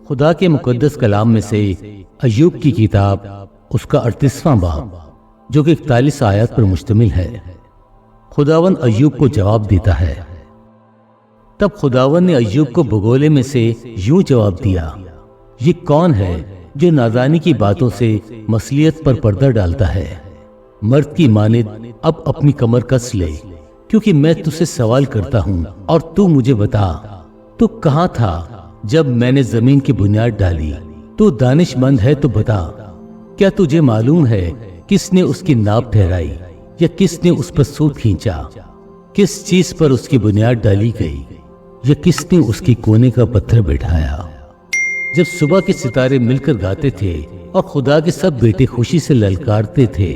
خدا کے مقدس کلام میں سے ایوب کی کتاب اس کا 38واں باب جو کہ 41 آیات پر مشتمل ہے۔ خداوند ایوب کو جواب دیتا ہے۔ تب خداوند نے ایوب کو بگولے میں سے یوں جواب دیا، یہ کون ہے جو نادانی کی باتوں سے مصلیحت پر پردہ ڈالتا ہے؟ مرد کی مانند اب اپنی کمر کس لے، کیونکہ میں تجھ سے سوال کرتا ہوں اور تو مجھے بتا، تو کہاں تھا جب میں نے زمین کی بنیاد ڈالی؟ تو دانش مند ہے تو بتا، کیا تجھے معلوم ہے کس نے اس کی ناپ ٹھہرائی یا کس نے اس پر سوت کھینچا؟ کس چیز پر اس کی بنیاد ڈالی گئی یا کس نے اس کی کونے کا پتھر بٹھایا؟ جب صبح کے ستارے مل کر گاتے تھے اور خدا کے سب بیٹے خوشی سے للکارتے تھے،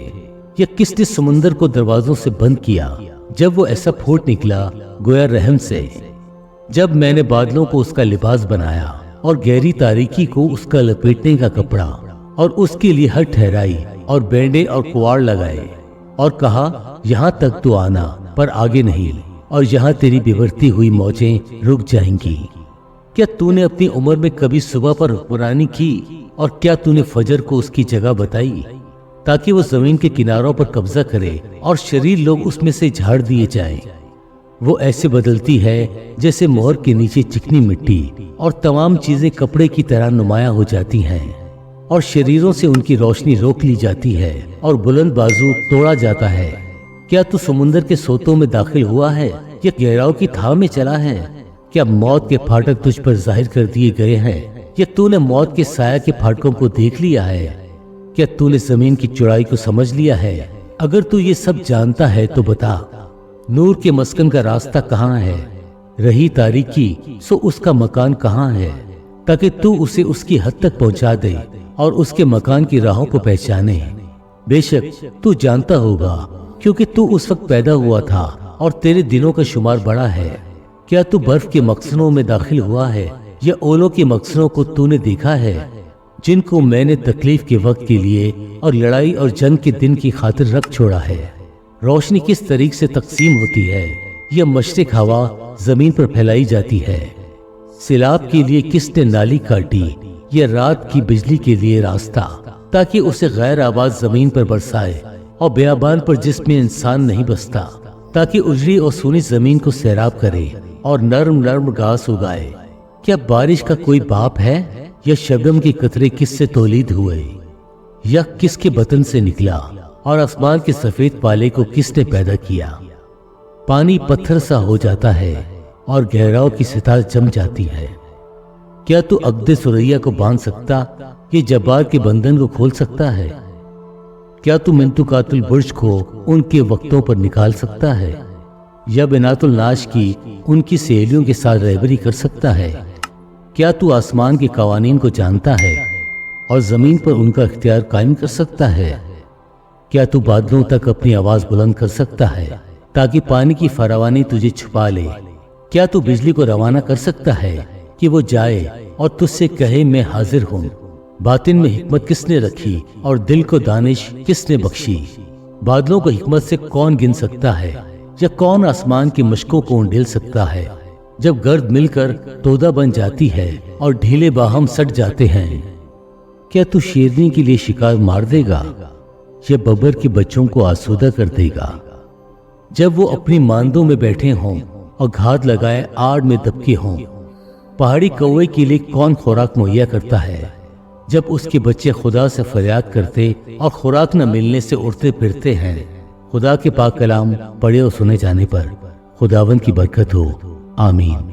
یا کس نے سمندر کو دروازوں سے بند کیا جب وہ ایسا پھوٹ نکلا گویا رحم سے؟ جب میں نے بادلوں کو اس کا لباس بنایا اور گہری تاریکی کو اس کا لپیٹنے کا کپڑا، اور اس کے لیے حد ٹھہرائی اور بینڈے اور کوار لگائے، اور کہا یہاں تک تو آنا پر آگے نہیں، اور یہاں تیری بگڑتی ہوئی موجیں رک جائیں گی۔ کیا تو نے اپنی عمر میں کبھی صبح پر حکمرانی کی، اور کیا تو نے فجر کو اس کی جگہ بتائی تاکہ وہ زمین کے کناروں پر قبضہ کرے اور شریر لوگ اس میں سے جھاڑ دیے جائیں؟ وہ ایسے بدلتی ہے جیسے مہر کے نیچے چکنی مٹی، اور تمام چیزیں کپڑے کی طرح نمایاں ہو جاتی ہیں، اور شریروں سے ان کی روشنی روک لی جاتی ہے اور بلند بازو توڑا جاتا ہے۔ کیا تو سمندر کے سوتوں میں داخل ہوا ہے یا گہراؤں کی تھا میں چلا ہے؟ کیا موت کے پھاٹک تجھ پر ظاہر کر دیے گئے ہیں، یا تو نے موت کے سایہ کے پھاٹکوں کو دیکھ لیا ہے؟ کیا تو نے زمین کی چوڑائی کو سمجھ لیا ہے؟ اگر تو یہ سب جانتا ہے تو بتا، نور کے مسکن کا راستہ کہاں ہے؟ رہی تاریکی سو اس کا مکان کہاں ہے؟ تاکہ تو اسے اس کی حد تک پہنچا دے اور اس کے مکان کی راہوں کو پہچانے۔ بے شک تو جانتا ہوگا، کیونکہ تو اس وقت پیدا ہوا تھا اور تیرے دنوں کا شمار بڑا ہے۔ کیا تو برف کے مخزنوں میں داخل ہوا ہے، یا اولوں کے مخزنوں کو تو نے دیکھا ہے، جن کو میں نے تکلیف کے وقت کے لیے اور لڑائی اور جنگ کے دن کی خاطر رکھ چھوڑا ہے؟ روشنی کس طریق سے تقسیم ہوتی ہے، یا مشرق ہوا زمین پر پھیلائی جاتی ہے؟ سیلاب کے لیے کس نے نالی کاٹی، یا رات کی بجلی کے لیے راستہ، تاکہ اسے غیر آباد زمین پر برسائے اور بیابان پر جس میں انسان نہیں بستا، تاکہ اجڑی اور سونی زمین کو سیراب کرے اور نرم نرم گھاس اگائے؟ کیا بارش کا کوئی باپ ہے، یا شبنم کے قطرے کس سے تولید ہوئے، یا کس کے بطن سے نکلا، اور آسمان کے سفید پالے کو کس نے پیدا کیا؟ پانی پتھر سا ہو جاتا ہے اور گہراؤں کی سطح جم جاتی ہے۔ کیا تو عقد سریا کو باندھ سکتا، یہ جبار کے بندھن کو کھول سکتا ہے؟ کیا تو منطقات البرج کو ان کے وقتوں پر نکال سکتا ہے، یا بنات الناش کی ان کی سہیلیوں کے ساتھ رہبری کر سکتا ہے؟ کیا تو آسمان کے قوانین کو جانتا ہے اور زمین پر ان کا اختیار قائم کر سکتا ہے؟ کیا تو بادلوں تک اپنی آواز بلند کر سکتا ہے تاکہ پانی کی فراوانی تجھے چھپا لے؟ کیا تو بجلی کو روانہ کر سکتا ہے کہ وہ جائے اور تجھ سے کہے میں حاضر ہوں؟ باطن میں حکمت کس نے رکھی اور دل کو دانش کس نے بخشی؟ بادلوں کو حکمت سے کون گن سکتا ہے، یا کون آسمان کی مشکوں کو انڈیل سکتا ہے؟ جب گرد مل کر تودہ بن جاتی ہے اور ڈھیلے باہم سٹ جاتے ہیں، کیا تو شیرنی کے لیے شکار مار دے گا، یا ببر کے بچوں کو آسودہ کر دے گا؟ جب وہ اپنی ماندوں میں بیٹھے ہوں اور گھات لگائے آڑ میں دبکے ہوں، پہاڑی کوے کے لیے کون خوراک مہیا کرتا ہے؟ جب اس کے بچے خدا سے فریاد کرتے اور خوراک نہ ملنے سے اڑتے پھرتے ہیں۔ خدا کے پاک کلام پڑھے اور سنے جانے پر خداوند کی برکت ہو، آمین۔